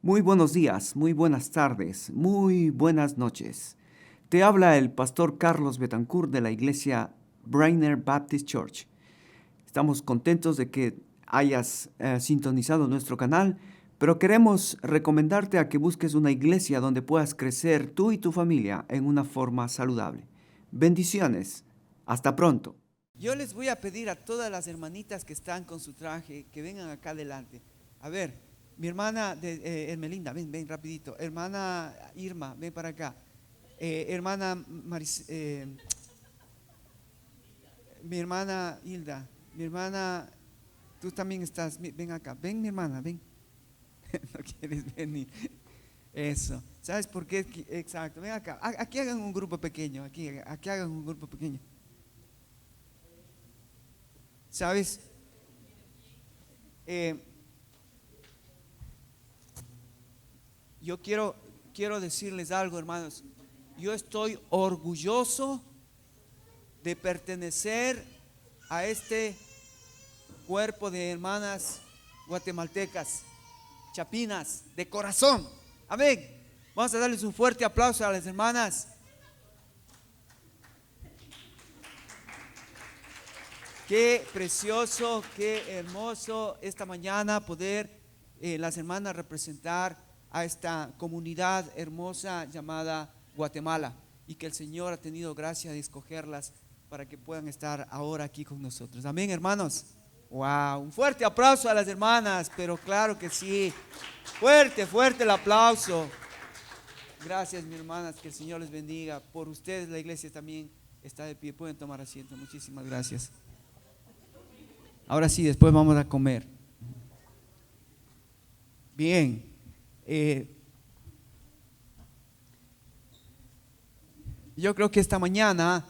Muy buenos días, muy buenas tardes, muy buenas noches. Te habla el pastor Carlos Betancourt de la iglesia Brainer Baptist Church. Estamos contentos de que hayas sintonizado nuestro canal, pero queremos recomendarte a que busques una iglesia donde puedas crecer tú y tu familia en una forma saludable. Bendiciones. Hasta pronto. Yo les voy a pedir a todas las hermanitas que están con su traje que vengan acá adelante. A ver, mi hermana Hermelinda, ven rapidito. Hermana Irma, ven para acá. Hermana mi hermana Hilda, mi hermana, tú también estás, ven acá, ven mi hermana, ven. No quieres venir. Eso. ¿Sabes por qué? Exacto, ven acá. Aquí hagan un grupo pequeño, aquí hagan un grupo pequeño. ¿Sabes? Yo quiero decirles algo, hermanos. Yo estoy orgulloso de pertenecer a este cuerpo de hermanas guatemaltecas, chapinas, de corazón. Amén. Vamos a darles un fuerte aplauso a las hermanas. Qué precioso, qué hermoso esta mañana poder las hermanas representar a esta comunidad hermosa llamada Guatemala, y que el Señor ha tenido gracia de escogerlas para que puedan estar ahora aquí con nosotros. Amén, hermanos. Wow, un fuerte aplauso a las hermanas, pero claro que sí. Fuerte el aplauso. Gracias, mis hermanas, que el Señor les bendiga. Por ustedes la iglesia también está de pie. Pueden tomar asiento. Muchísimas gracias. Ahora sí, después vamos a comer. Bien. Yo creo que esta mañana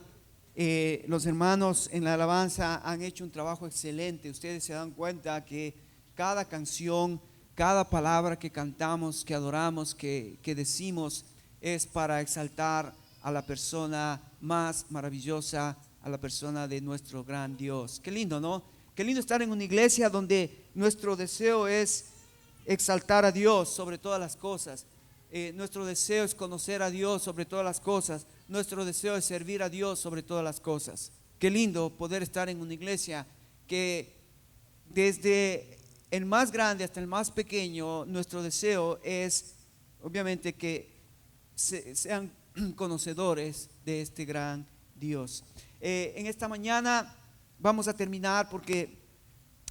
los hermanos en la alabanza han hecho un trabajo excelente. Ustedes se dan cuenta que cada canción, cada palabra que cantamos, que adoramos, que decimos, es para exaltar a la persona más maravillosa, a la persona de nuestro gran Dios. Qué lindo, ¿no? Qué lindo estar en una iglesia donde nuestro deseo es exaltar a Dios sobre todas las cosas. Nuestro deseo es conocer a Dios sobre todas las cosas. Nuestro deseo es servir a Dios sobre todas las cosas. Qué lindo poder estar en una iglesia que desde el más grande hasta el más pequeño, nuestro deseo es obviamente que sean conocedores de este gran Dios. En esta mañana vamos a terminar porque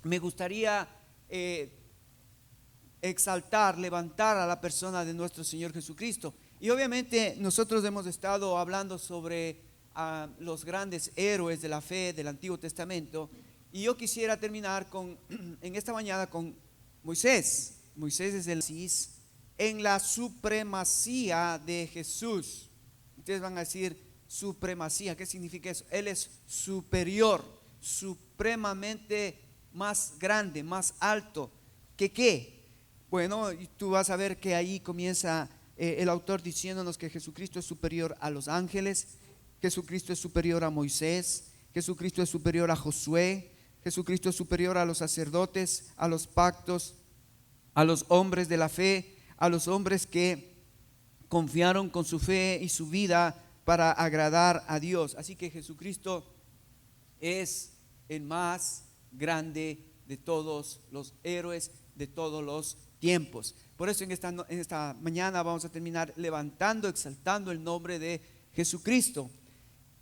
me gustaría exaltar, levantar a la persona de nuestro Señor Jesucristo. Y obviamente nosotros hemos estado hablando sobre los grandes héroes de la fe del Antiguo Testamento, y yo quisiera terminar en esta mañana con Moisés. Moisés es el Cis en la supremacía de Jesús. Ustedes van a decir supremacía, ¿qué significa eso? Él es superior, supremamente más grande, más alto. ¿Qué? Bueno, tú vas a ver que ahí comienza el autor diciéndonos que Jesucristo es superior a los ángeles, Jesucristo es superior a Moisés, Jesucristo es superior a Josué, Jesucristo es superior a los sacerdotes, a los pactos, a los hombres de la fe, a los hombres que confiaron con su fe y su vida para agradar a Dios. Así que Jesucristo es el más grande de todos los héroes de todos los tiempos. Por eso en esta mañana vamos a terminar levantando, exaltando el nombre de Jesucristo.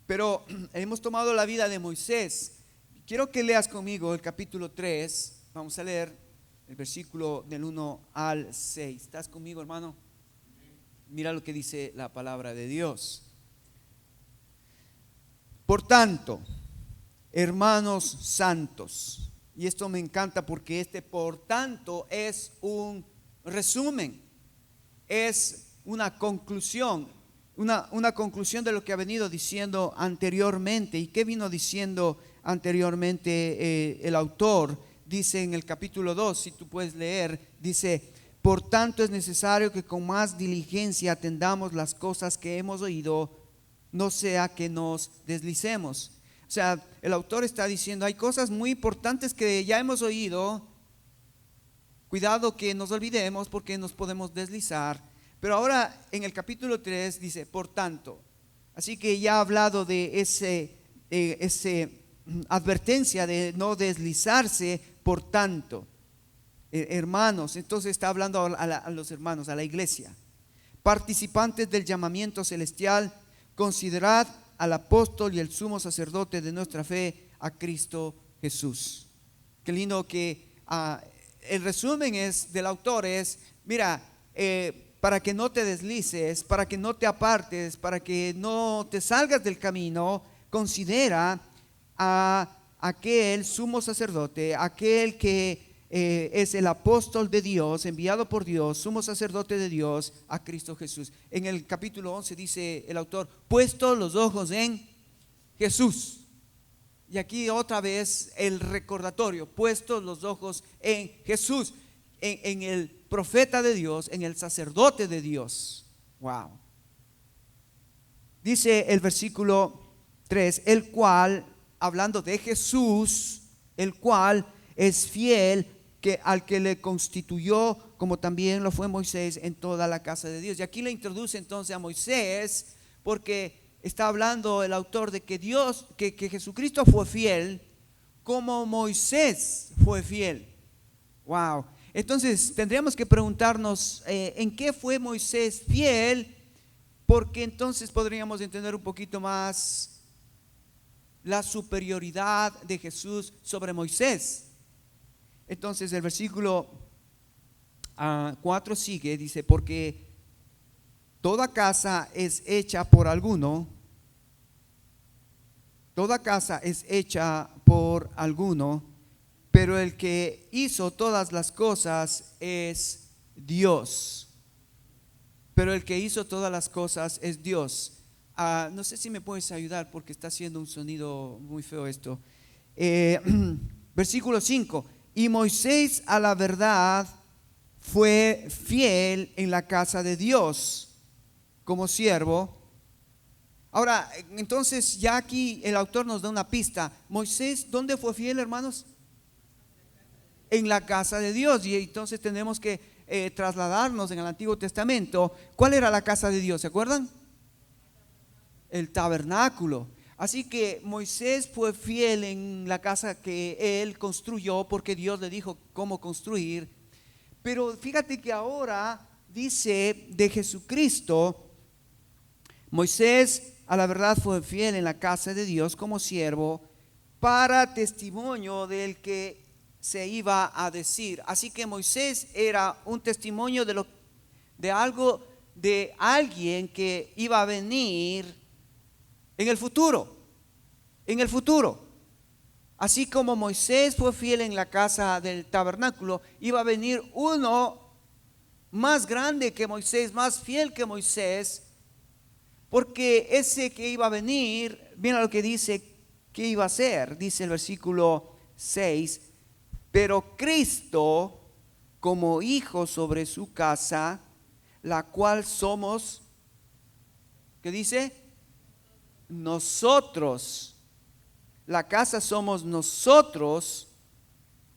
Pero hemos tomado la vida de Moisés. Quiero que leas conmigo el capítulo 3. Vamos a leer el versículo del 1 al 6. ¿Estás conmigo, hermano? Mira lo que dice la palabra de Dios. Por tanto, hermanos santos, y esto me encanta porque por tanto es un resumen, es una conclusión, una conclusión de lo que ha venido diciendo anteriormente. ¿Y qué vino diciendo anteriormente el autor? Dice en el capítulo 2, si tú puedes leer, dice: por tanto es necesario que con más diligencia atendamos las cosas que hemos oído, no sea que nos deslicemos. O sea, el autor está diciendo, hay cosas muy importantes que ya hemos oído, Cuidado que nos olvidemos porque nos podemos deslizar. Pero ahora en el capítulo 3 dice, por tanto. Así que ya ha hablado de ese advertencia de no deslizarse, por tanto. Hermanos, entonces está hablando a los hermanos, a la iglesia. Participantes del llamamiento celestial, considerad al apóstol y el sumo sacerdote de nuestra fe, a Cristo Jesús. Qué lindo que el resumen del autor es, mira, para que no te deslices, para que no te apartes, para que no te salgas del camino, considera a aquel sumo sacerdote, aquel que es el apóstol de Dios, enviado por Dios, sumo sacerdote de Dios, a Cristo Jesús. En el capítulo 11 dice el autor, puestos los ojos en Jesús. Y aquí otra vez el recordatorio, puestos los ojos en Jesús, en el profeta de Dios, en el sacerdote de Dios. Wow. Dice el versículo 3, el cual, hablando de Jesús, el cual es fiel al que le constituyó, como también lo fue Moisés en toda la casa de Dios. Y aquí le introduce entonces a Moisés, porque está hablando el autor de que Dios, que Jesucristo fue fiel, como Moisés fue fiel. Wow. Entonces tendríamos que preguntarnos en qué fue Moisés fiel, porque entonces podríamos entender un poquito más la superioridad de Jesús sobre Moisés. Entonces el versículo 4 sigue, dice, porque toda casa es hecha por alguno, toda casa es hecha por alguno, pero el que hizo todas las cosas es Dios. Pero el que hizo todas las cosas es Dios. No sé si me puedes ayudar porque está haciendo un sonido muy feo esto. Versículo 5. Y Moisés a la verdad fue fiel en la casa de Dios como siervo. Ahora, entonces ya aquí el autor nos da una pista. Moisés, ¿dónde fue fiel, hermanos? En la casa de Dios. Y entonces tenemos que trasladarnos en el Antiguo Testamento. ¿Cuál era la casa de Dios? ¿Se acuerdan? El tabernáculo. Así que Moisés fue fiel en la casa que él construyó porque Dios le dijo cómo construir. Pero fíjate que ahora dice de Jesucristo, Moisés a la verdad fue fiel en la casa de Dios como siervo para testimonio del que se iba a decir. Así que Moisés era un testimonio de alguien que iba a venir en el futuro, así como Moisés fue fiel en la casa del tabernáculo, iba a venir uno más grande que Moisés, más fiel que Moisés, porque ese que iba a venir, mira lo que dice que iba a ser, dice el versículo 6, pero Cristo como hijo sobre su casa, la cual somos, ¿qué dice? Nosotros, la casa somos nosotros,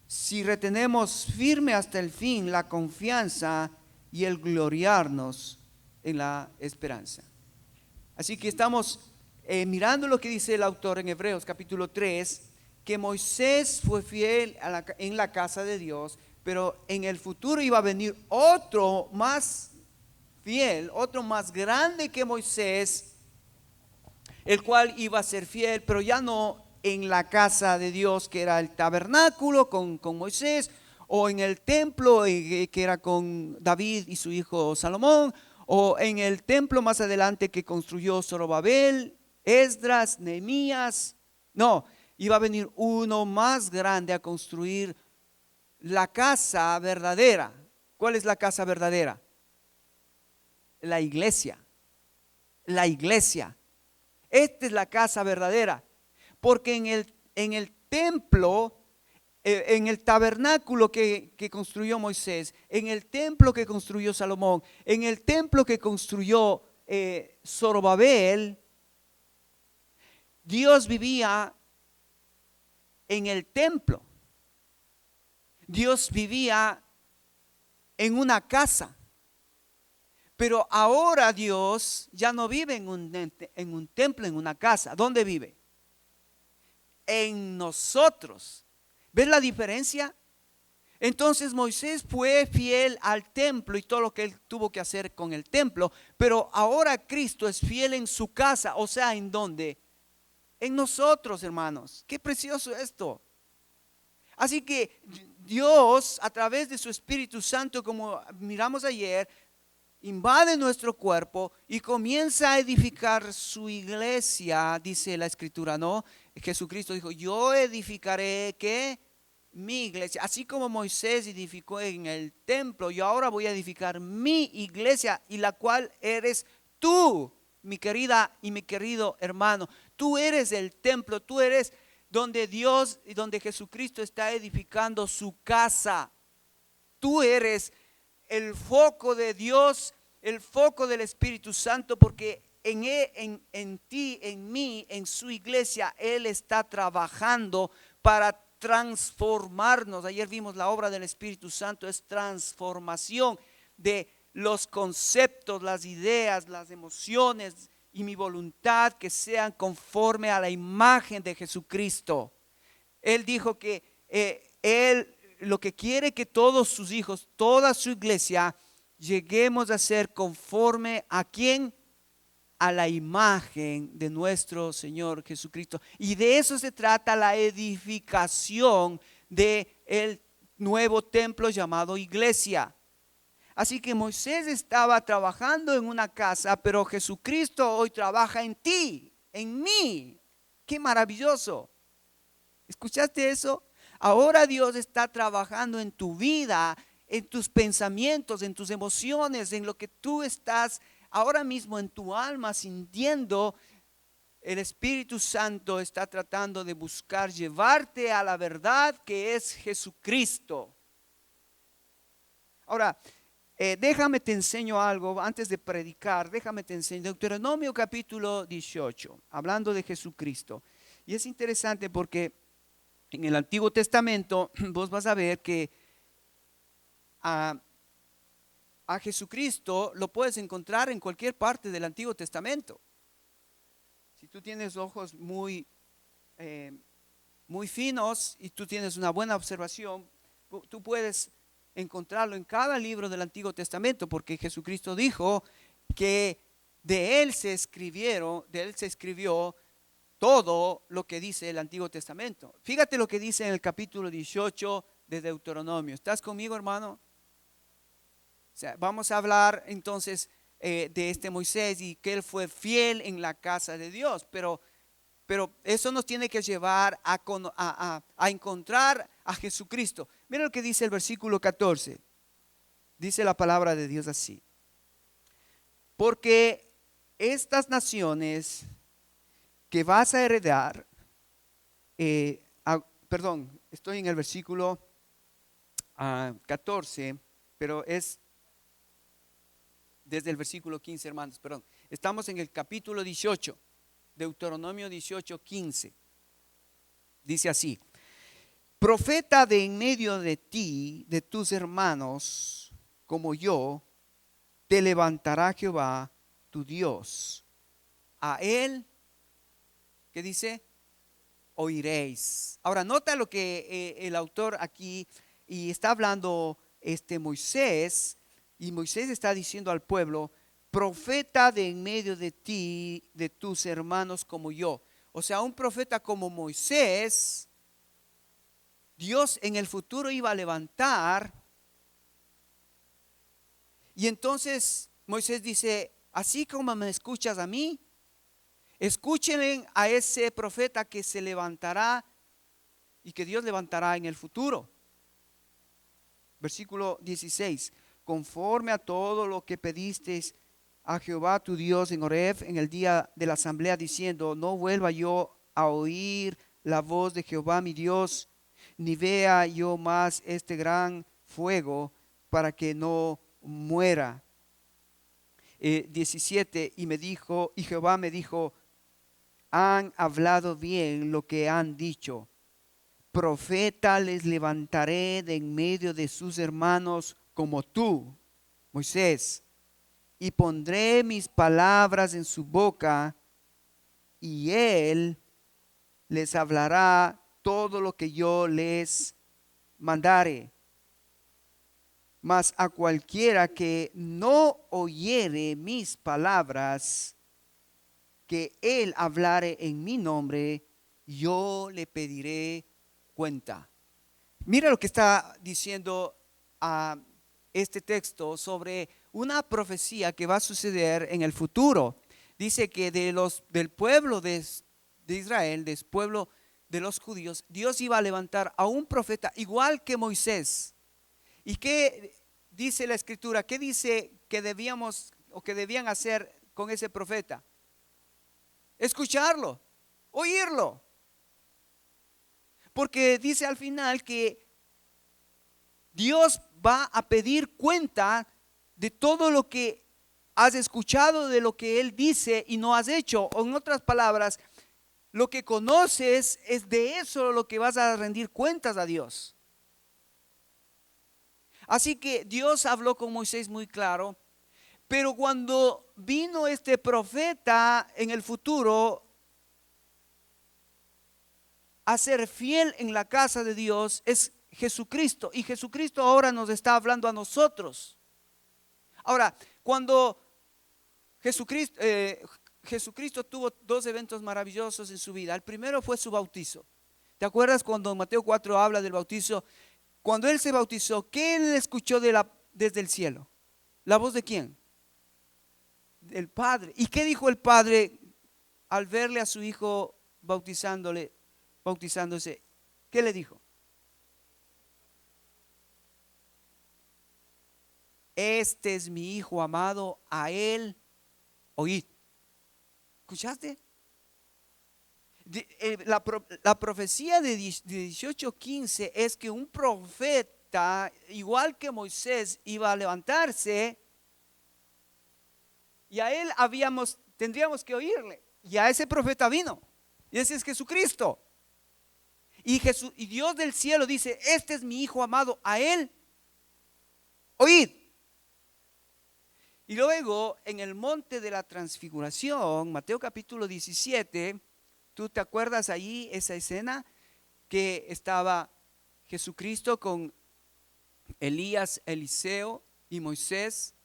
si retenemos firme hasta el fin la confianza y el gloriarnos en la esperanza. Así que estamos mirando lo que dice el autor en Hebreos capítulo 3, que Moisés fue fiel en la casa de Dios, pero en el futuro iba a venir otro más fiel, otro más grande que Moisés, el cual iba a ser fiel, pero ya no en la casa de Dios que era el tabernáculo con Moisés, o en el templo que era con David y su hijo Salomón, o en el templo más adelante que construyó Zorobabel, Esdras, Nehemías. No, iba a venir uno más grande a construir la casa verdadera. ¿Cuál es la casa verdadera? La iglesia. La iglesia. Esta es la casa verdadera, porque en el templo, en el tabernáculo que construyó Moisés, en el templo que construyó Salomón, en el templo que construyó Zorobabel, Dios vivía en el templo. Dios vivía en una casa. Pero ahora Dios ya no vive en un templo, en una casa. ¿Dónde vive? En nosotros. ¿Ves la diferencia? Entonces Moisés fue fiel al templo y todo lo que él tuvo que hacer con el templo, pero ahora Cristo es fiel en su casa. O sea, ¿en dónde? En nosotros, hermanos. Qué precioso esto. Así que Dios, a través de su Espíritu Santo, como miramos ayer, invade nuestro cuerpo y comienza a edificar su iglesia, dice la Escritura, ¿no? Jesucristo dijo, yo edificaré, ¿qué? Mi iglesia. Así como Moisés edificó en el templo, yo ahora voy a edificar mi iglesia, y la cual eres tú, mi querida y mi querido hermano. Tú eres el templo, tú eres donde Dios y donde Jesucristo está edificando su casa. Tú eres el foco de Dios, el foco del Espíritu Santo, porque en ti, en mí, en su iglesia, Él está trabajando para transformarnos. Ayer vimos la obra del Espíritu Santo, es transformación de los conceptos, las ideas, las emociones y mi voluntad, que sean conforme a la imagen de Jesucristo. Él dijo que Él lo que quiere que todos sus hijos, toda su iglesia, lleguemos a ser conforme a quién, a la imagen de nuestro Señor Jesucristo. Y de eso se trata la edificación del nuevo templo llamado iglesia. Así que Moisés estaba trabajando en una casa, pero Jesucristo hoy trabaja en ti, en mí. ¡Qué maravilloso! ¿Escuchaste eso? Ahora Dios está trabajando en tu vida, en tus pensamientos, en tus emociones, en lo que tú estás ahora mismo en tu alma sintiendo. El Espíritu Santo está tratando de buscar llevarte a la verdad que es Jesucristo. Ahora, déjame te enseño algo antes de predicar. Déjame te enseño Deuteronomio capítulo 18, hablando de Jesucristo. Y es interesante porque en el Antiguo Testamento vos vas a ver que a Jesucristo lo puedes encontrar en cualquier parte del Antiguo Testamento. Si tú tienes ojos muy finos y tú tienes una buena observación, tú puedes encontrarlo en cada libro del Antiguo Testamento, porque Jesucristo dijo que de él se escribió todo lo que dice el Antiguo Testamento. Fíjate lo que dice en el capítulo 18 de Deuteronomio. ¿Estás conmigo, hermano? O sea, vamos a hablar entonces de este Moisés y que él fue fiel en la casa de Dios, pero eso nos tiene que llevar a encontrar a Jesucristo. Mira lo que dice el versículo 14. Dice la palabra de Dios así: porque estas naciones que vas a heredar, estoy en el versículo 14, pero es desde el versículo 15, hermanos, perdón. Estamos en el capítulo 18, Deuteronomio 18, 15. Dice así: profeta de en medio de ti, de tus hermanos, como yo, te levantará Jehová tu Dios. A él, ¿qué dice? Oiréis. Ahora nota lo que el autor aquí, y está hablando Moisés, y Moisés está diciendo al pueblo: profeta de en medio de ti, de tus hermanos como yo. O sea, un profeta como Moisés, Dios en el futuro iba a levantar. Y entonces Moisés dice: así como me escuchas a mí, escúchenle a ese profeta que se levantará y que Dios levantará en el futuro. Versículo 16: conforme a todo lo que pedisteis a Jehová tu Dios en Horeb en el día de la asamblea, diciendo: no vuelva yo a oír la voz de Jehová mi Dios, ni vea yo más este gran fuego, para que no muera. 17: y Jehová me dijo: han hablado bien lo que han dicho. Profeta les levantaré de en medio de sus hermanos como tú, Moisés, y pondré mis palabras en su boca, y él les hablará todo lo que yo les mandare. Mas a cualquiera que no oyere mis palabras, que él hablare en mi nombre, yo le pediré cuenta. Mira lo que está diciendo este texto sobre una profecía que va a suceder en el futuro. Dice que del pueblo de Israel, del pueblo de los judíos, Dios iba a levantar a un profeta igual que Moisés. ¿Y qué dice la escritura? ¿Qué dice que debíamos o que debían hacer con ese profeta? Escucharlo, oírlo. Porque dice al final que Dios va a pedir cuenta de todo lo que has escuchado, de lo que Él dice y no has hecho. O en otras palabras, lo que conoces es de eso lo que vas a rendir cuentas a Dios. Así que Dios habló con Moisés muy claro, pero cuando vino este profeta en el futuro a ser fiel en la casa de Dios, es Jesucristo. Y Jesucristo ahora nos está hablando a nosotros. Ahora, cuando Jesucristo tuvo dos eventos maravillosos en su vida. El primero fue su bautizo. ¿Te acuerdas cuando Mateo 4 habla del bautizo? Cuando Él se bautizó, ¿qué Él escuchó desde el cielo? ¿La voz de quién? Del Padre. ¿Y qué dijo el Padre al verle a su hijo bautizándose? ¿Qué le dijo? Este es mi hijo amado, a Él oíd. ¿Escuchaste? La profecía de 18:15 es que un profeta, igual que Moisés, iba a levantarse y a él tendríamos que oírle. Y a ese profeta vino. Y ese es Jesucristo. Y Dios del cielo dice, este es mi hijo amado, a él oíd. Y luego en el monte de la transfiguración, Mateo capítulo 17, ¿tú te acuerdas allí esa escena que estaba Jesucristo con Elías, Eliseo y Moisés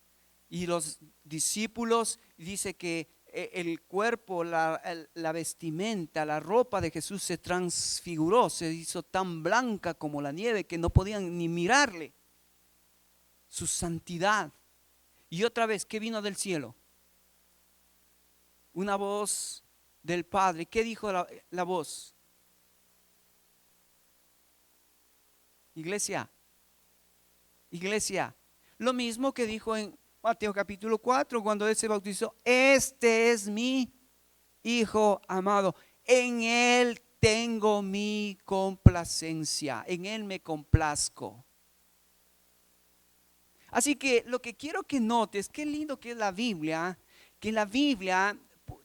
y los discípulos? Dice que el cuerpo, la vestimenta, la ropa de Jesús se transfiguró, se hizo tan blanca como la nieve que no podían ni mirarle. Su santidad. Y otra vez, ¿qué vino del cielo? Una voz del Padre. ¿Qué dijo la voz? Iglesia, lo mismo que dijo en Mateo capítulo 4 cuando Él se bautizó. Este es mi Hijo amado, en Él tengo mi complacencia, en Él me complazco. Así que lo que quiero que notes, qué lindo que es la Biblia, que en la Biblia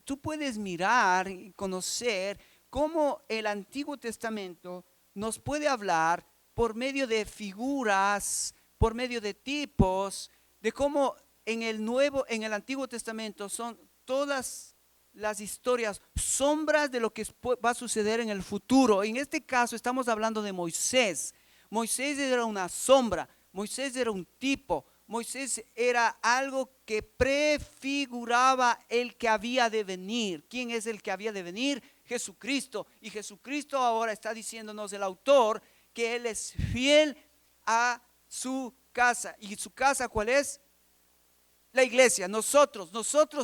tú puedes mirar y conocer cómo el Antiguo Testamento nos puede hablar por medio de figuras, por medio de tipos, de cómo en el Antiguo Testamento son todas las historias, sombras de lo que va a suceder en el futuro. En este caso estamos hablando de Moisés. Moisés era una sombra. Moisés era un tipo, Moisés era algo que prefiguraba el que había de venir. ¿Quién es el que había de venir? Jesucristo. Y Jesucristo ahora está diciéndonos el autor que Él es fiel a su casa. ¿Y su casa cuál es? La iglesia. Nosotros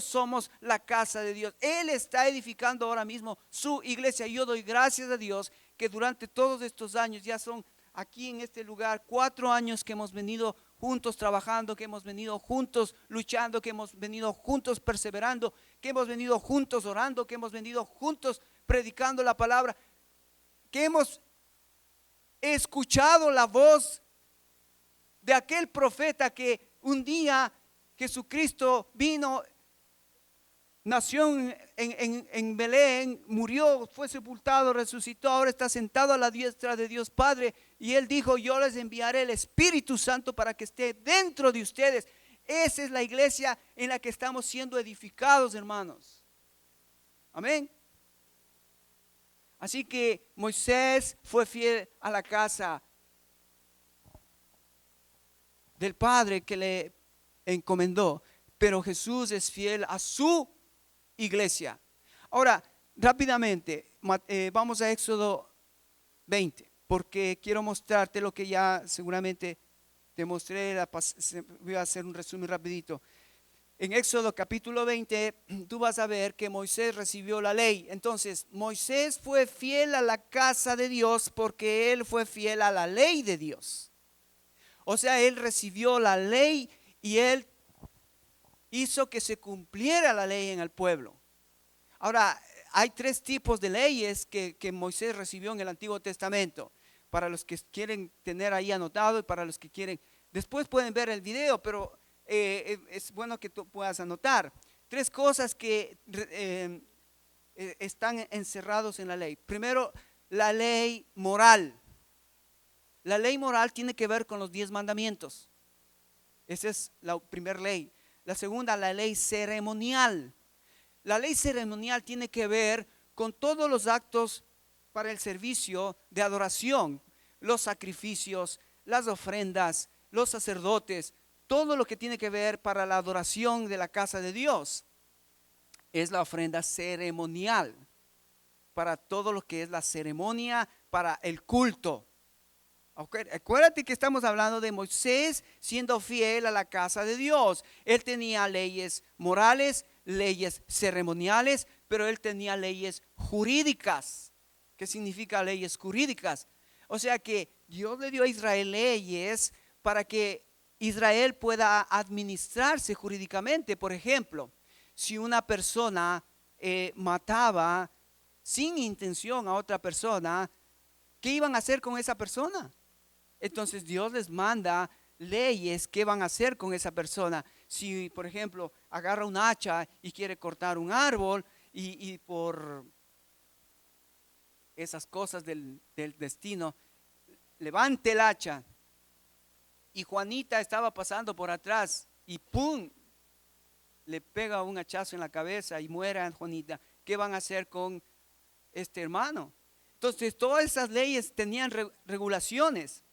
somos la casa de Dios. Él está edificando ahora mismo su iglesia. Yo doy gracias a Dios que durante todos estos años, ya son aquí en este lugar 4 años que hemos venido juntos trabajando, que hemos venido juntos luchando, que hemos venido juntos perseverando, que hemos venido juntos orando, que hemos venido juntos predicando la palabra, que hemos escuchado la voz de aquel profeta que un día Jesucristo vino nació en Belén, murió, fue sepultado, resucitó, ahora está sentado a la diestra de Dios Padre. Y Él dijo, yo les enviaré el Espíritu Santo para que esté dentro de ustedes. Esa es la iglesia en la que estamos siendo edificados, hermanos. Amén. Así que Moisés fue fiel a la casa del Padre que le encomendó, pero Jesús es fiel a su iglesia. Ahora, rápidamente, vamos a Éxodo 20, porque quiero mostrarte lo que ya seguramente te mostré. Voy a hacer un resumen rapidito. En Éxodo capítulo 20, tú vas a ver que Moisés recibió la ley. Entonces, Moisés fue fiel a la casa de Dios porque él fue fiel a la ley de Dios. O sea, él recibió la ley y él hizo que se cumpliera la ley en el pueblo. Ahora, hay tres tipos de leyes que Moisés recibió en el Antiguo Testamento. Para los que quieren tener ahí anotado y para los que quieren, después pueden ver el video, pero es bueno que tú puedas anotar. Tres cosas que están encerrados en la ley. Primero, la ley moral. La ley moral tiene que ver con los 10 mandamientos. Esa es la primera ley. La segunda, la ley ceremonial. La ley ceremonial tiene que ver con todos los actos para el servicio de adoración, los sacrificios, las ofrendas, los sacerdotes, todo lo que tiene que ver para la adoración de la casa de Dios. Es la ofrenda ceremonial, para todo lo que es la ceremonia, para el culto. Okay. Acuérdate que estamos hablando de Moisés siendo fiel a la casa de Dios. Él tenía leyes morales, leyes ceremoniales, pero él tenía leyes jurídicas. ¿Qué significa leyes jurídicas? O sea que Dios le dio a Israel leyes para que Israel pueda administrarse jurídicamente. Por ejemplo, si una persona mataba sin intención a otra persona, ¿qué iban a hacer con esa persona? Entonces Dios les manda leyes que van a hacer con esa persona. Si, por ejemplo, agarra un hacha y quiere cortar un árbol y por esas cosas del destino, levante el hacha y Juanita estaba pasando por atrás y ¡pum! Le pega un hachazo en la cabeza y muere Juanita. ¿Qué van a hacer con este hermano? Entonces todas esas leyes tenían regulaciones.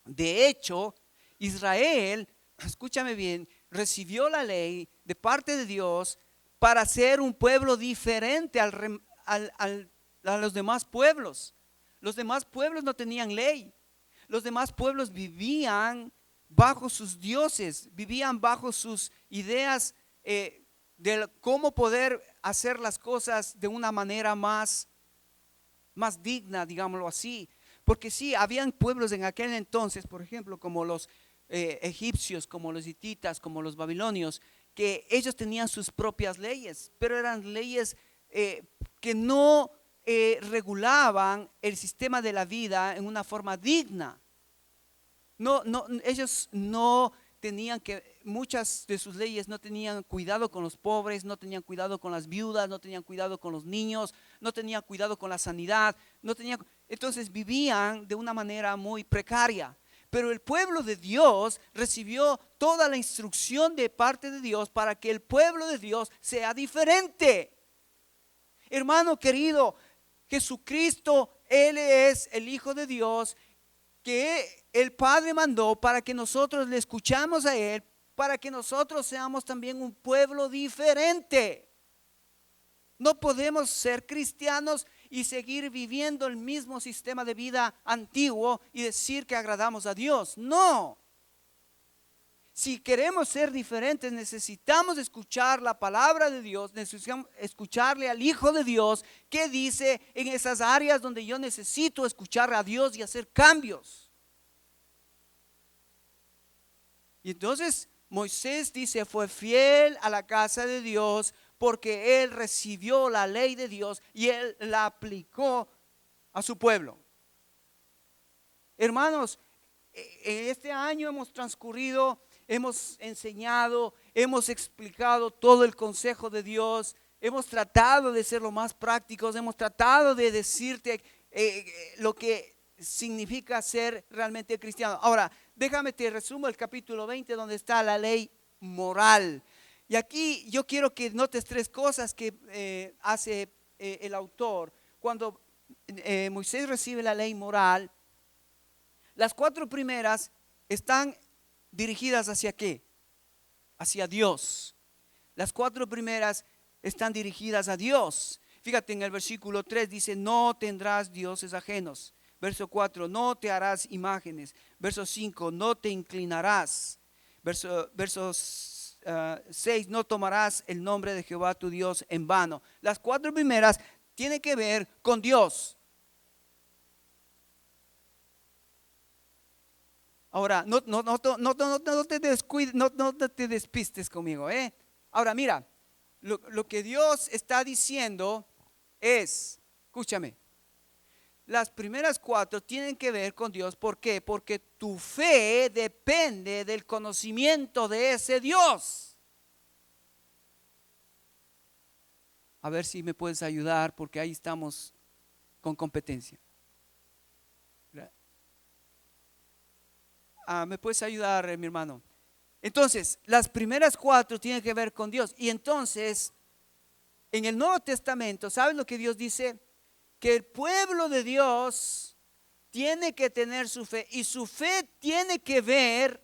De hecho, Israel, escúchame bien, recibió la ley de parte de Dios para ser un pueblo diferente a los demás pueblos. Los demás pueblos no tenían ley. Los demás pueblos vivían bajo sus dioses, vivían bajo sus ideas de cómo poder hacer las cosas de una manera más digna, digámoslo así. Porque sí, habían pueblos en aquel entonces, por ejemplo, como los egipcios, como los hititas, como los babilonios, que ellos tenían sus propias leyes, pero eran leyes que no regulaban el sistema de la vida en una forma digna. Ellos no tenían muchas de sus leyes no tenían cuidado con los pobres, no tenían cuidado con las viudas, no tenían cuidado con los niños, no tenían cuidado con la sanidad, entonces vivían de una manera muy precaria. Pero el pueblo de Dios recibió toda la instrucción de parte de Dios para que el pueblo de Dios sea diferente. Hermano querido, Jesucristo, Él es el Hijo de Dios que el Padre mandó para que nosotros le escuchamos a Él, para que nosotros seamos también un pueblo diferente. No podemos ser cristianos y seguir viviendo el mismo sistema de vida antiguo y decir que agradamos a Dios. No. Si queremos ser diferentes, necesitamos escuchar la palabra de Dios, necesitamos escucharle al Hijo de Dios, que dice en esas áreas donde yo necesito escuchar a Dios y hacer cambios. Y entonces Moisés dice, fue fiel a la casa de Dios porque él recibió la ley de Dios y él la aplicó a su pueblo. Hermanos, este año hemos transcurrido, hemos enseñado, hemos explicado todo el consejo de Dios hemos tratado de ser lo más prácticos, hemos tratado de decirte lo que significa ser realmente cristiano. Ahora, déjame te resumo el capítulo 20 donde está la ley moral. Y aquí yo quiero que notes tres cosas que hace el autor. Cuando Moisés recibe la ley moral, las 4 primeras están dirigidas ¿hacia qué? Hacia Dios. Las 4 primeras están dirigidas a Dios. Fíjate en el versículo 3 dice, no tendrás dioses ajenos. Verso 4, no te harás imágenes. Verso 5, no te inclinarás. Versos 6, no tomarás el nombre de Jehová tu Dios en vano. Las 4 primeras tienen que ver con Dios. Ahora, no te descuides, no te despistes conmigo. Ahora mira, lo que Dios está diciendo es, escúchame, las primeras 4 tienen que ver con Dios. ¿Por qué? Porque tu fe depende del conocimiento de ese Dios. A ver si me puedes ayudar, porque ahí estamos con competencia. ¿Me puedes ayudar, mi hermano? Entonces, las primeras 4 tienen que ver con Dios. Y entonces, en el Nuevo Testamento, ¿sabes lo que Dios dice? Que el pueblo de Dios tiene que tener su fe. Y su fe tiene que ver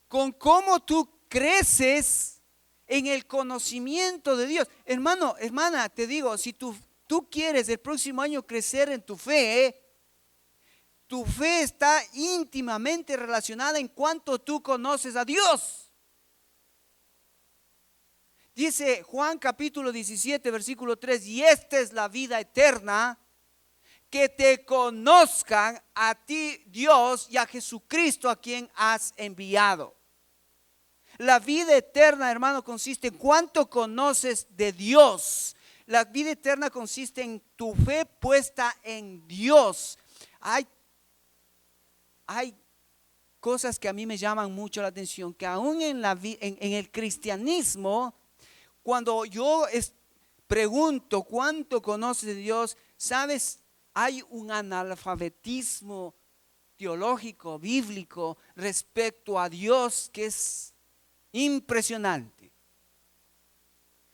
con cómo tú creces en el conocimiento de Dios. Hermano, hermana, te digo, si tú quieres el próximo año crecer en tu fe está íntimamente relacionada en cuanto tú conoces a Dios. Dice Juan capítulo 17 versículo 3, y esta es la vida eterna, que te conozcan a ti Dios y a Jesucristo a quien has enviado. La vida eterna, hermano, consiste en cuánto conoces de Dios. La vida eterna consiste en tu fe puesta en Dios. Hay cosas que a mí me llaman mucho la atención, que aún en el cristianismo, cuando yo pregunto cuánto conoces de Dios, sabes, hay un analfabetismo teológico, bíblico, respecto a Dios que es impresionante.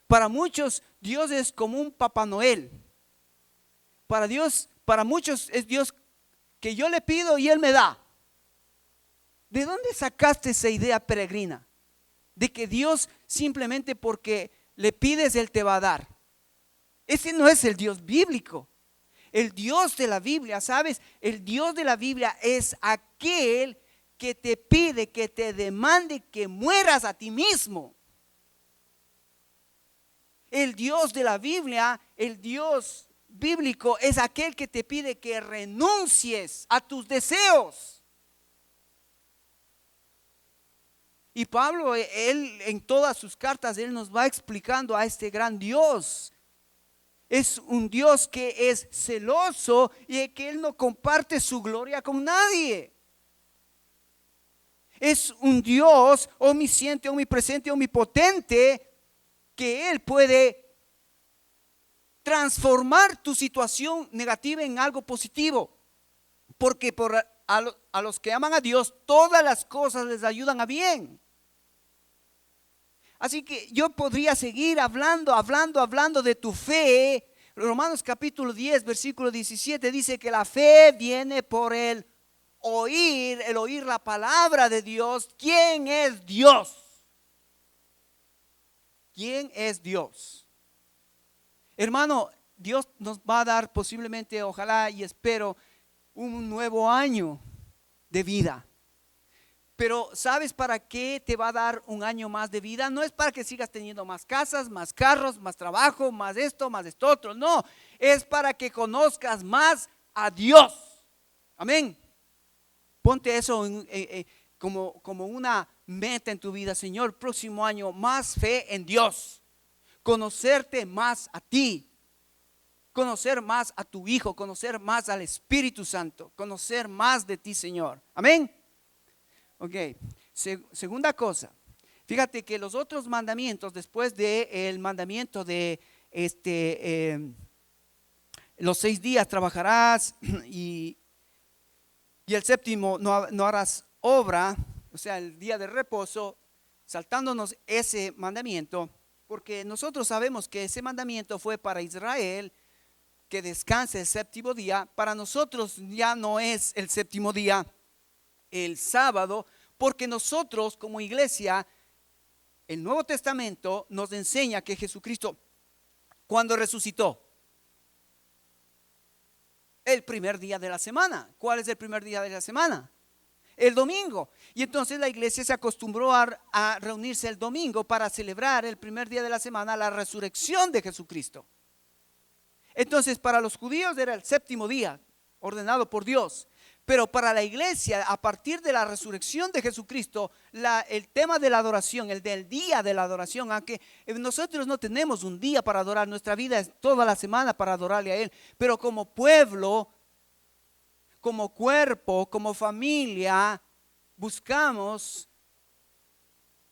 Para muchos, Dios es como un Papá Noel. Para muchos es Dios que yo le pido y Él me da. ¿De dónde sacaste esa idea peregrina? De que Dios simplemente porque le pides Él te va a dar. Ese no es el Dios bíblico. El Dios de la Biblia, ¿sabes? El Dios de la Biblia es aquel que te pide, que te demande que mueras a ti mismo. El Dios de la Biblia, el Dios bíblico es aquel que te pide que renuncies a tus deseos. Y Pablo, él en todas sus cartas, él nos va explicando a este gran Dios. Es un Dios que es celoso y que Él no comparte su gloria con nadie. Es un Dios omnisciente, omnipresente, omnipotente, que Él puede transformar tu situación negativa en algo positivo. Porque a los que aman a Dios, todas las cosas les ayudan a bien. Así que yo podría seguir hablando de tu fe. Romanos capítulo 10, versículo 17 dice que la fe viene por el oír la palabra de Dios. ¿Quién es Dios? ¿Quién es Dios? Hermano, Dios nos va a dar posiblemente, ojalá y espero, un nuevo año de vida. Pero ¿sabes para qué te va a dar un año más de vida? No es para que sigas teniendo más casas, más carros, más trabajo, más esto otro. No, es para que conozcas más a Dios. Amén. Ponte eso como una meta en tu vida. Señor, próximo año más fe en Dios. Conocerte más a ti. Conocer más a tu Hijo. Conocer más al Espíritu Santo. Conocer más de ti, Señor. Amén. Ok, segunda cosa, fíjate que los otros mandamientos, después del mandamiento de los 6 días trabajarás y el séptimo no harás obra, o sea, el día de reposo, saltándonos ese mandamiento, porque nosotros sabemos que ese mandamiento fue para Israel, que descanse el séptimo día. Para nosotros ya no es el séptimo día, el sábado, porque nosotros como iglesia, el Nuevo Testamento nos enseña que Jesucristo, cuando resucitó, el primer día de la semana. ¿Cuál es el primer día de la semana? El domingo. Y entonces la iglesia se acostumbró a reunirse el domingo para celebrar el primer día de la semana, la resurrección de Jesucristo. Entonces para los judíos era el séptimo día, ordenado por Dios. Pero para la iglesia, a partir de la resurrección de Jesucristo, el tema de la adoración, el del día de la adoración, aunque nosotros no tenemos un día para adorar, nuestra vida es toda la semana para adorarle a Él, pero como pueblo, como cuerpo, como familia, buscamos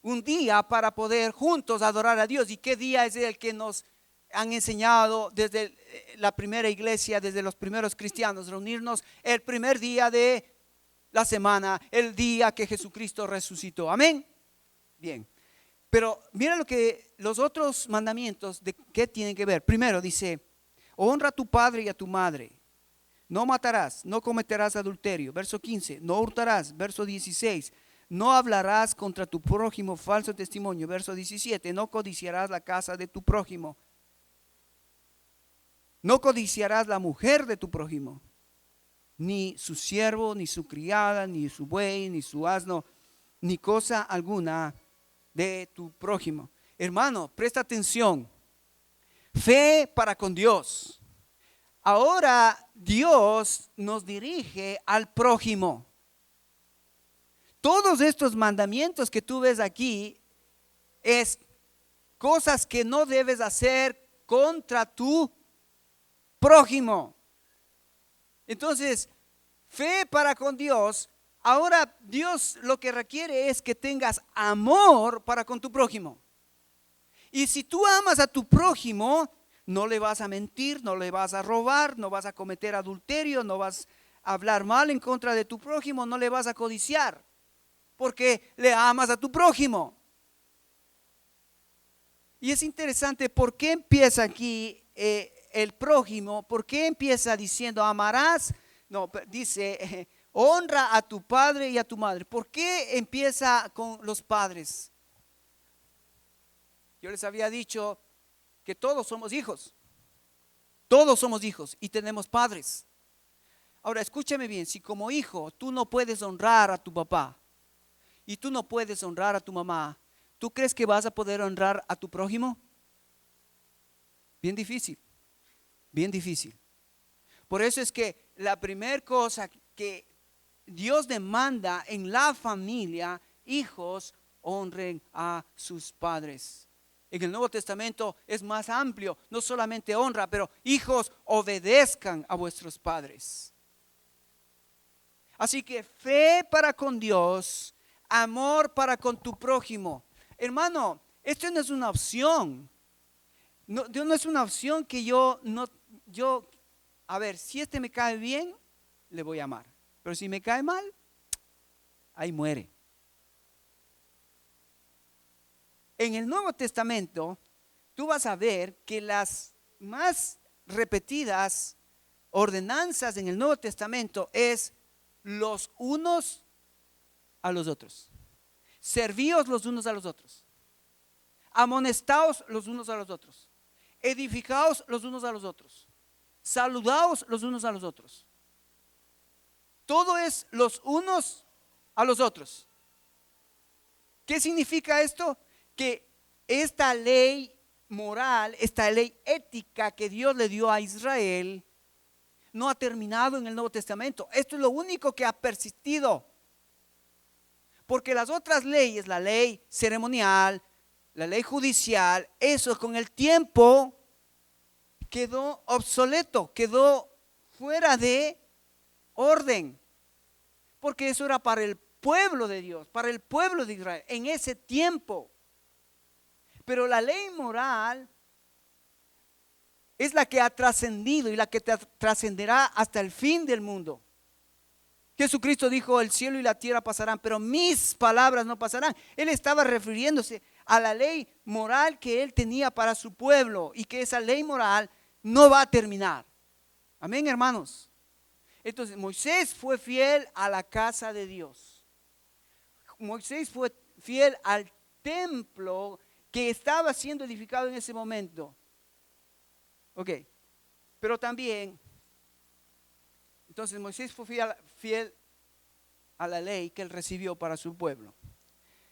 un día para poder juntos adorar a Dios. ¿Y qué día es el que nos han enseñado desde la primera iglesia, desde los primeros cristianos? Reunirnos el primer día de la semana, el día que Jesucristo resucitó. Amén. Bien, pero mira lo que los otros mandamientos de qué tienen que ver. Primero dice: honra a tu padre y a tu madre. No matarás, no cometerás adulterio. Verso 15, no hurtarás. Verso 16, no hablarás contra tu prójimo falso testimonio. Verso 17, no codiciarás la casa de tu prójimo. No codiciarás la mujer de tu prójimo, ni su siervo, ni su criada, ni su buey, ni su asno, ni cosa alguna de tu prójimo. Hermano, presta atención. Fe para con Dios. Ahora Dios nos dirige al prójimo. Todos estos mandamientos que tú ves aquí es cosas que no debes hacer contra tu prójimo. Entonces, fe para con Dios. Ahora Dios lo que requiere es que tengas amor para con tu prójimo. Y si tú amas a tu prójimo, no le vas a mentir, no le vas a robar, no vas a cometer adulterio, no vas a hablar mal en contra de tu prójimo, no le vas a codiciar, porque le amas a tu prójimo. Y es interesante, ¿por qué empieza aquí el prójimo? ¿Por qué empieza diciendo amarás? No, dice honra a tu padre y a tu madre. ¿Por qué empieza con los padres? Yo les había dicho que todos somos hijos. Todos somos hijos y tenemos padres. Ahora escúchame bien, si como hijo tú no puedes honrar a tu papá y tú no puedes honrar a tu mamá, ¿tú crees que vas a poder honrar a tu prójimo? Bien difícil, bien difícil. Por eso es que la primera cosa que Dios demanda en la familia: hijos honren a sus padres. En el Nuevo Testamento es más amplio, no solamente honra, pero hijos obedezcan a vuestros padres. Así que fe para con Dios, amor para con tu prójimo. Hermano, esto no es una opción. No es una opción que a ver, si este me cae bien, le voy a amar. Pero si me cae mal, ahí muere. En el Nuevo Testamento, tú vas a ver que las más repetidas ordenanzas en el Nuevo Testamento es los unos a los otros. Servíos los unos a los otros. Amonestaos los unos a los otros. Edificaos los unos a los otros. Saludaos los unos a los otros. Todo es los unos a los otros. ¿Qué significa esto? Que esta ley moral, esta ley ética que Dios le dio a Israel, no ha terminado en el Nuevo Testamento. Esto es lo único que ha persistido. Porque las otras leyes, la ley ceremonial, la ley judicial, eso con el tiempo quedó obsoleto, quedó fuera de orden. Porque eso era para el pueblo de Dios, para el pueblo de Israel, en ese tiempo. Pero la ley moral es la que ha trascendido y la que trascenderá hasta el fin del mundo. Jesucristo dijo, el cielo y la tierra pasarán, pero mis palabras no pasarán. Él estaba refiriéndose a la ley moral que él tenía para su pueblo y que esa ley moral no va a terminar. Amén, hermanos. Entonces, Moisés fue fiel a la casa de Dios. Moisés fue fiel al templo que estaba siendo edificado en ese momento. Ok, pero también, entonces Moisés fue fiel a la ley que él recibió para su pueblo.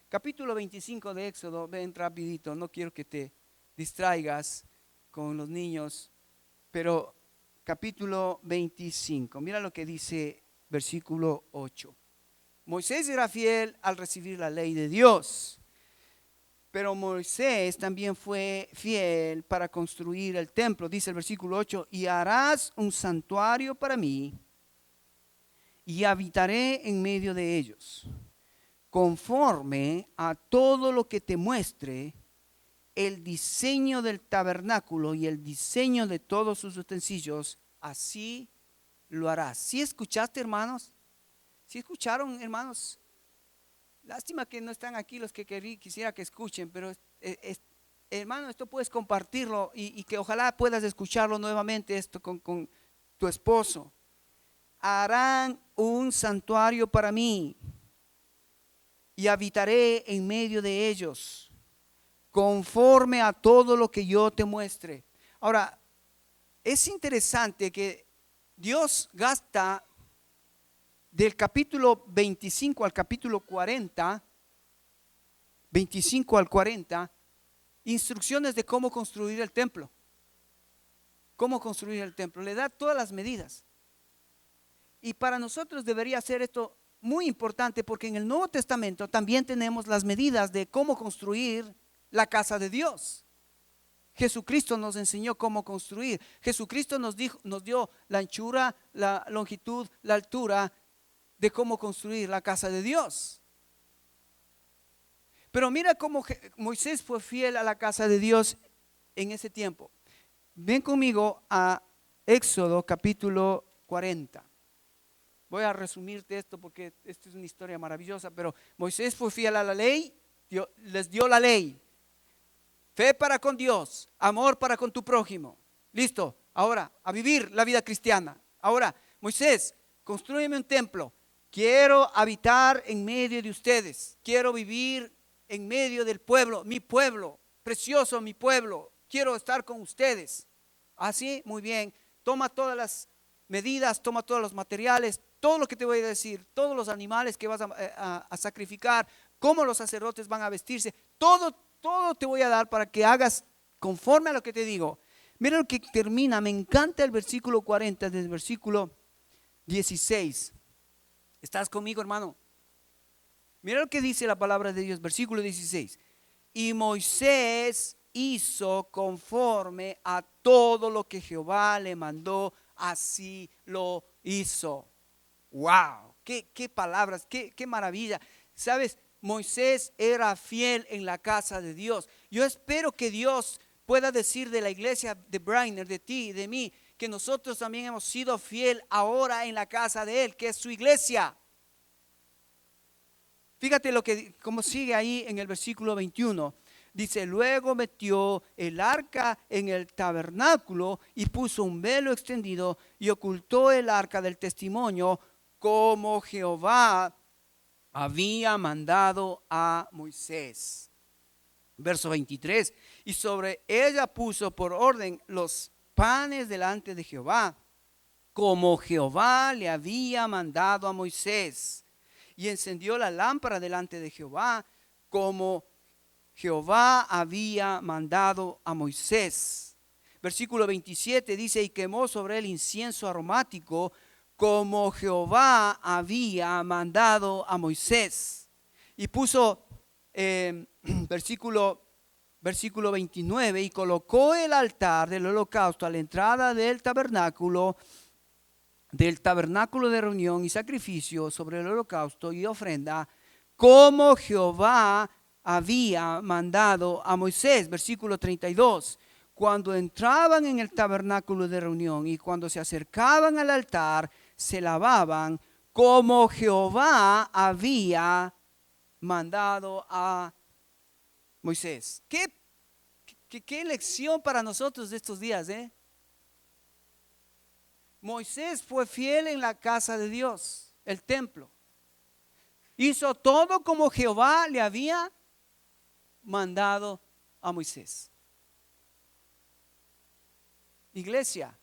Capítulo 25 de Éxodo, ven rapidito, no quiero que te distraigas con los niños, pero capítulo 25, mira lo que dice versículo 8. Moisés era fiel al recibir la ley de Dios, pero Moisés también fue fiel para construir el templo. Dice el versículo 8, y harás un santuario para mí, y habitaré en medio de ellos, conforme a todo lo que te muestre el diseño del tabernáculo y el diseño de todos sus utensilios, así lo harás. ¿Sí escuchaste, hermanos? ¿Sí escucharon, hermanos? Lástima que no están aquí los que quisiera que escuchen, pero hermano, esto puedes compartirlo y que ojalá puedas escucharlo nuevamente esto con tu esposo. Harán un santuario para mí y habitaré en medio de ellos, conforme a todo lo que yo te muestre. Ahora, es interesante que Dios gasta del capítulo 25 al capítulo 40, 25 al 40, instrucciones de cómo construir el templo. Cómo construir el templo. Le da todas las medidas. Y para nosotros debería ser esto muy importante porque en el Nuevo Testamento también tenemos las medidas de cómo construir la casa de Dios. Jesucristo nos enseñó cómo construir. Jesucristo nos dio la anchura, la longitud, la altura de cómo construir la casa de Dios. Pero mira cómo Moisés fue fiel a la casa de Dios en ese tiempo. Ven conmigo a Éxodo capítulo 40. Voy a resumirte esto porque esto es una historia maravillosa, pero Moisés fue fiel a la ley, les dio la ley. Fe para con Dios, amor para con tu prójimo. Listo, ahora a vivir la vida cristiana. Ahora, Moisés, construyeme un templo. Quiero habitar en medio de ustedes. Quiero vivir en medio del pueblo, mi pueblo, precioso mi pueblo. Quiero estar con ustedes. Así, muy bien. Toma todas las medidas, toma todos los materiales, todo lo que te voy a decir, todos los animales que vas a sacrificar, cómo los sacerdotes van a vestirse, todo te voy a dar para que hagas conforme a lo que te digo. Mira lo que termina, me encanta el versículo 40 del versículo 16. ¿Estás conmigo, hermano? Mira lo que dice la palabra de Dios, versículo 16. Y Moisés hizo conforme a todo lo que Jehová le mandó, así lo hizo. ¡Wow! ¡Qué palabras! ¡Qué maravilla! ¿Sabes? Moisés era fiel en la casa de Dios. Yo espero que Dios pueda decir de la iglesia de Brainer, de ti y de mí, que nosotros también hemos sido fiel ahora en la casa de Él, que es su iglesia. Fíjate cómo sigue ahí en el versículo 21. Dice, luego metió el arca en el tabernáculo y puso un velo extendido y ocultó el arca del testimonio como Jehová había mandado a Moisés. Verso 23, y sobre ella puso por orden los panes delante de Jehová, como Jehová le había mandado a Moisés. Y encendió la lámpara delante de Jehová, como Jehová había mandado a Moisés. Versículo 27 dice, y quemó sobre él incienso aromático, como Jehová había mandado a Moisés. Y puso versículo 29, y colocó el altar del holocausto a la entrada del tabernáculo de reunión y sacrificio sobre el holocausto y ofrenda, como Jehová había mandado a Moisés. Versículo 32, cuando entraban en el tabernáculo de reunión y cuando se acercaban al altar, se lavaban como Jehová había mandado a Moisés. ¿Qué lección para nosotros de estos días, eh? Moisés fue fiel en la casa de Dios, el templo. Hizo todo como Jehová le había mandado a Moisés. Iglesia,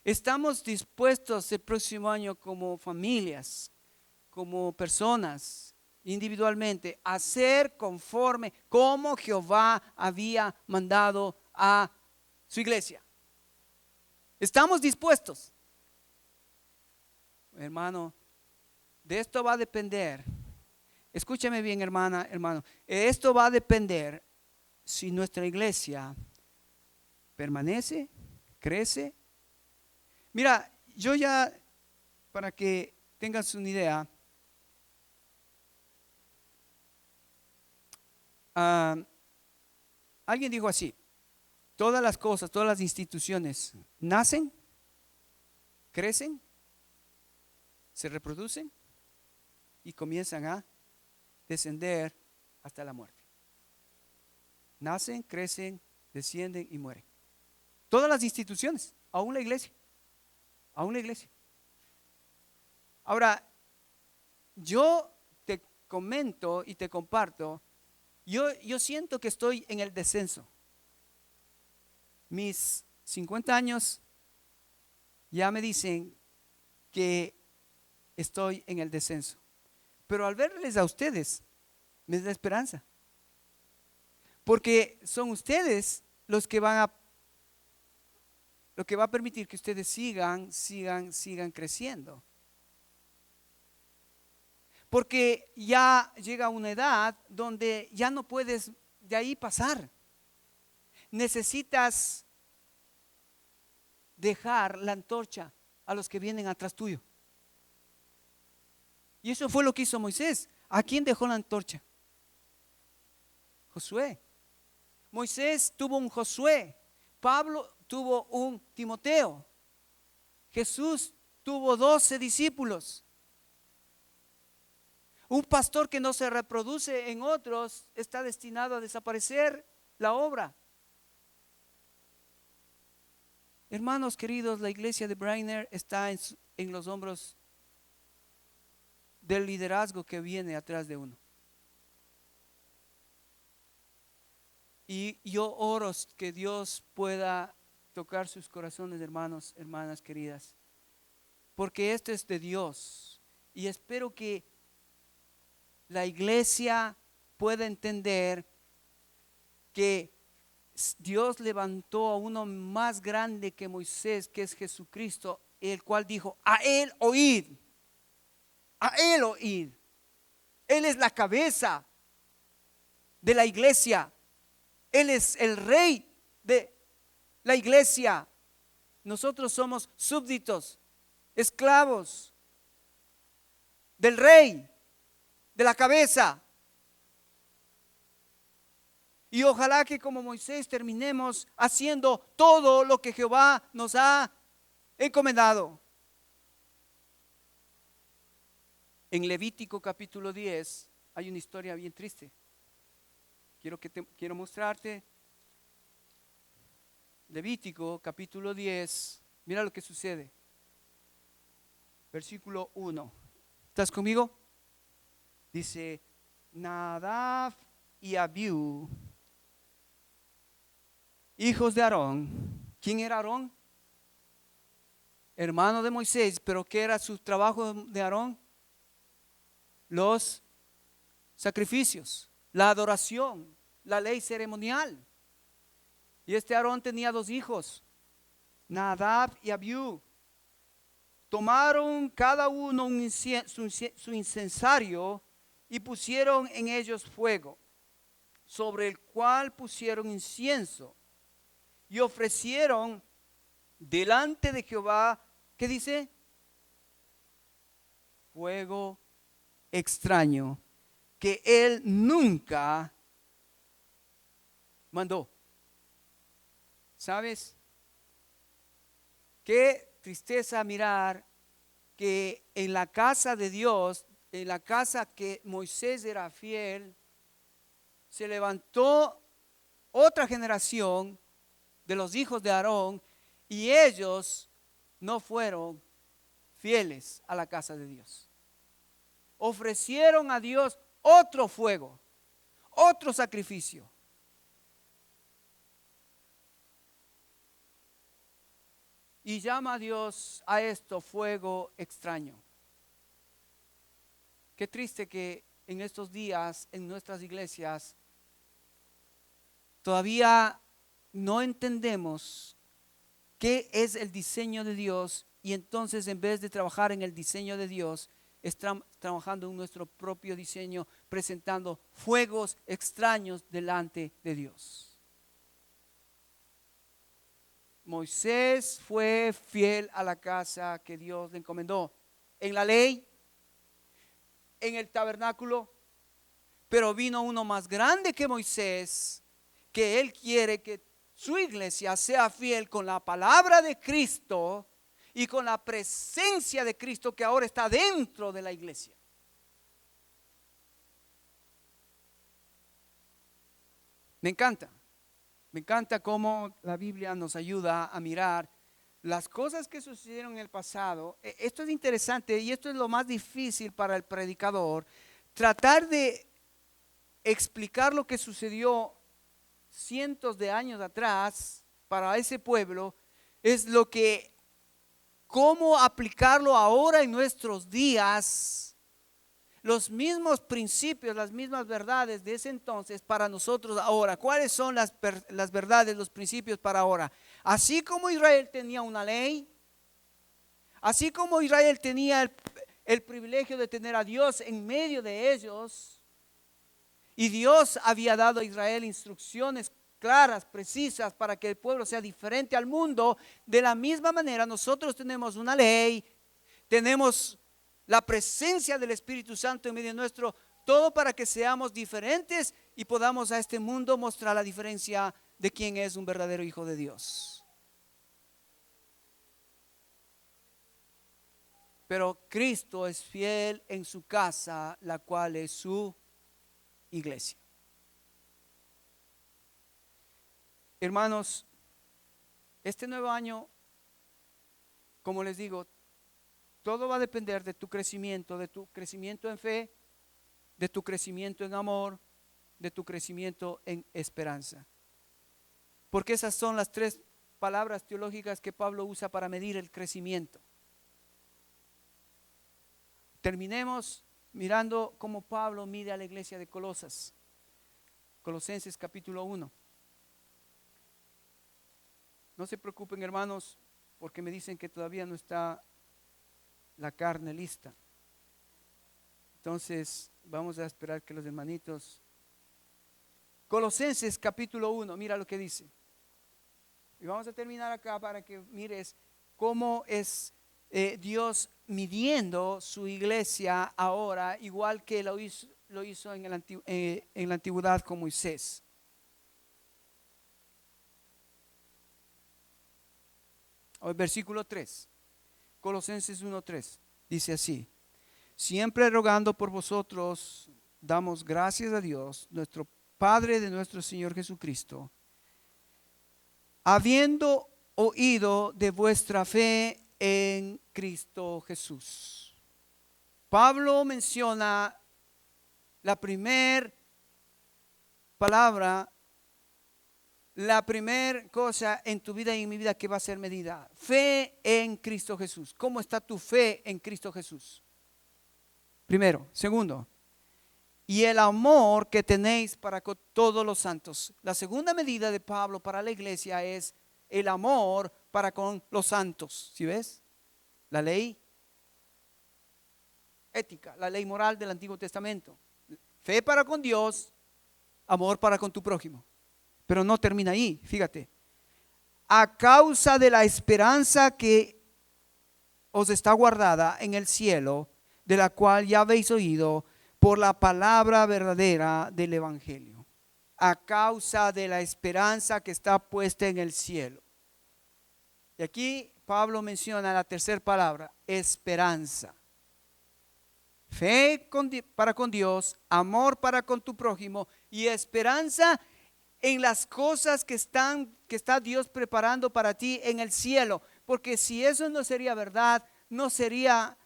estamos dispuestos el próximo año como familias, como personas, individualmente, a ser conforme como Jehová había mandado a su iglesia. ¿Estamos dispuestos? Hermano, de esto va a depender. Escúchame bien, hermana, hermano. Esto va a depender si nuestra iglesia permanece, crece. Mira, yo ya, para que tengas una idea, alguien dijo así: todas las cosas, todas las instituciones nacen, crecen, se reproducen y comienzan a descender hasta la muerte. Nacen, crecen, descienden y mueren. Todas las instituciones, aún la iglesia. Aún la iglesia. Ahora, yo te comento y te comparto, yo siento que estoy en el descenso. Mis 50 años ya me dicen que estoy en el descenso. Pero al verles a ustedes, me da esperanza. Porque son ustedes los que van a, lo que va a permitir que ustedes sigan creciendo. Porque ya llega una edad donde ya no puedes de ahí pasar. Necesitas dejar la antorcha a los que vienen atrás tuyo. Y eso fue lo que hizo Moisés. ¿A quién dejó la antorcha? Josué. Moisés tuvo un Josué. Pablo tuvo un Timoteo. Jesús tuvo 12 discípulos. Un pastor que no se reproduce en otros está destinado a desaparecer la obra. Hermanos queridos, la iglesia de Brainer está en los hombros del liderazgo que viene atrás de uno. Y yo oro que Dios pueda tocar sus corazones, hermanos, hermanas queridas, porque esto es de Dios. Y espero que la iglesia pueda entender que Dios levantó a uno más grande que Moisés, que es Jesucristo, el cual dijo: a él oíd, a él oíd. Él es la cabeza de la iglesia. Él es el rey de la iglesia. Nosotros somos súbditos, esclavos del rey, de la cabeza. Y ojalá que como Moisés terminemos haciendo todo lo que Jehová nos ha encomendado. En Levítico capítulo 10 hay una historia bien triste. Quiero mostrarte. Levítico capítulo 10. Mira lo que sucede. Versículo 1. ¿Estás conmigo? Dice: Nadab y Abiú, hijos de Aarón. ¿Quién era Aarón? Hermano de Moisés. ¿Pero qué era su trabajo de Aarón? Los sacrificios, la adoración, la ley ceremonial. Y este Aarón tenía 2 hijos, Nadab y Abiú. Tomaron cada uno su incensario y pusieron en ellos fuego, sobre el cual pusieron incienso, y ofrecieron delante de Jehová, ¿qué dice? Fuego extraño que él nunca mandó. ¿Sabes? Qué tristeza mirar que en la casa de Dios, en la casa que Moisés era fiel, se levantó otra generación de los hijos de Aarón y ellos no fueron fieles a la casa de Dios. Ofrecieron a Dios otro fuego, otro sacrificio. Y llama a Dios a esto fuego extraño. Qué triste que en estos días en nuestras iglesias todavía no entendemos qué es el diseño de Dios y entonces en vez de trabajar en el diseño de Dios, estamos trabajando en nuestro propio diseño, presentando fuegos extraños delante de Dios. Moisés fue fiel a la casa que Dios le encomendó, en la ley, en el tabernáculo, pero vino uno más grande que Moisés, que él quiere que su iglesia sea fiel con la palabra de Cristo y con la presencia de Cristo que ahora está dentro de la iglesia. Me encanta cómo la Biblia nos ayuda a mirar las cosas que sucedieron en el pasado. Esto es interesante y esto es lo más difícil para el predicador, tratar de explicar lo que sucedió cientos de años atrás para ese pueblo, es lo que, cómo aplicarlo ahora en nuestros días, los mismos principios, las mismas verdades de ese entonces para nosotros ahora. ¿Cuáles son las verdades, los principios para ahora? Así como Israel tenía una ley, así como Israel tenía el privilegio de tener a Dios en medio de ellos, y Dios había dado a Israel instrucciones claras, precisas, para que el pueblo sea diferente al mundo. De la misma manera nosotros tenemos una ley, tenemos la presencia del Espíritu Santo en medio nuestro, todo para que seamos diferentes y podamos a este mundo mostrar la diferencia de quién es un verdadero hijo de Dios. Pero Cristo es fiel en su casa, la cual es su iglesia. Hermanos, este nuevo año, como les digo, todo va a depender de tu crecimiento en fe, de tu crecimiento en amor, de tu crecimiento en esperanza. Porque esas son las tres palabras teológicas que Pablo usa para medir el crecimiento. Terminemos mirando cómo Pablo mide a la iglesia de Colosas. Colosenses capítulo 1. No se preocupen, hermanos, porque me dicen que todavía no está la carne lista. Entonces vamos a esperar que los hermanitos. Colosenses capítulo 1, mira lo que dice. Y vamos a terminar acá para que mires cómo es Dios midiendo su iglesia ahora, igual que lo hizo en la antigüedad con Moisés. O el versículo 3. Colosenses 1:3 dice así: siempre rogando por vosotros, damos gracias a Dios, nuestro Padre de nuestro Señor Jesucristo, habiendo oído de vuestra fe en Cristo Jesús. Pablo menciona la primera palabra, la primera cosa en tu vida y en mi vida que va a ser medida: fe en Cristo Jesús. ¿Cómo está tu fe en Cristo Jesús? Primero. Segundo, y el amor que tenéis para con todos los santos. La segunda medida de Pablo para la iglesia es el amor para con los santos. ¿Sí ves? La ley ética, la ley moral del Antiguo Testamento. Fe para con Dios, amor para con tu prójimo. Pero no termina ahí, fíjate. A causa de la esperanza que os está guardada en el cielo, de la cual ya habéis oído por la palabra verdadera del Evangelio. a causa de la esperanza que está puesta en el cielo. Y aquí Pablo menciona la tercera palabra, esperanza. Fe para con Dios, amor para con tu prójimo y esperanza en las cosas que está Dios preparando para ti en el cielo. Porque si eso no sería verdad, no sería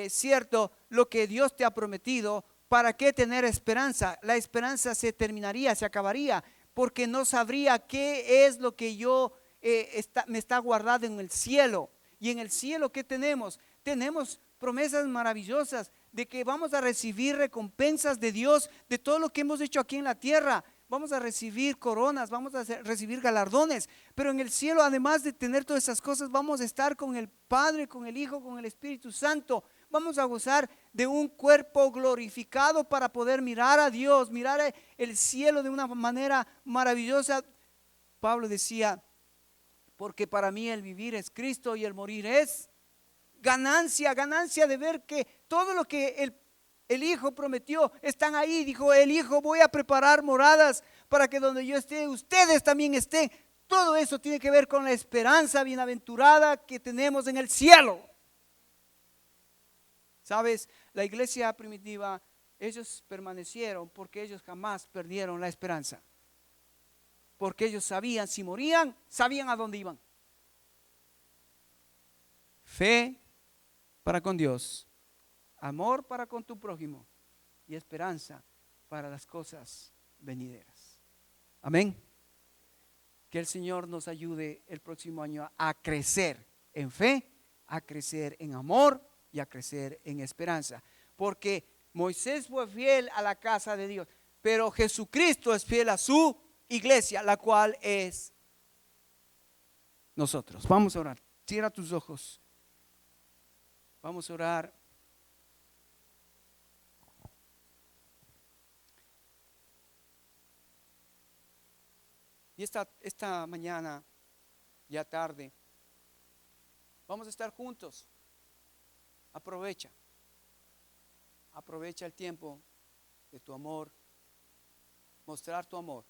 cierto lo que Dios te ha prometido, ¿para qué tener esperanza? La esperanza se terminaría, se acabaría, porque no sabría qué es lo que me está guardado en el cielo. Y en el cielo, ¿qué tenemos? Tenemos promesas maravillosas de que vamos a recibir recompensas de Dios de todo lo que hemos hecho aquí en la tierra. Vamos a recibir coronas, vamos a recibir galardones, pero en el cielo, además de tener todas esas cosas, vamos a estar con el Padre, con el Hijo, con el Espíritu Santo. Vamos a gozar de un cuerpo glorificado para poder mirar a Dios, mirar el cielo de una manera maravillosa. Pablo decía, porque para mí el vivir es Cristo y el morir es ganancia, ganancia de ver que todo lo que el Hijo prometió están ahí. Dijo el Hijo, voy a preparar moradas para que donde yo esté, ustedes también estén. Todo eso tiene que ver con la esperanza bienaventurada que tenemos en el cielo. Sabes, la iglesia primitiva, ellos permanecieron porque ellos jamás perdieron la esperanza. Porque ellos sabían, si morían, sabían a dónde iban. Fe para con Dios, amor para con tu prójimo y esperanza para las cosas venideras. Amén. Que el Señor nos ayude el próximo año a crecer en fe, a crecer en amor y a crecer en esperanza. Porque Moisés fue fiel a la casa de Dios, pero Jesucristo es fiel a su iglesia, la cual es nosotros. Vamos a orar. Cierra tus ojos. Vamos a orar. Y esta mañana, ya tarde, vamos a estar juntos. Aprovecha el tiempo de tu amor, mostrar tu amor.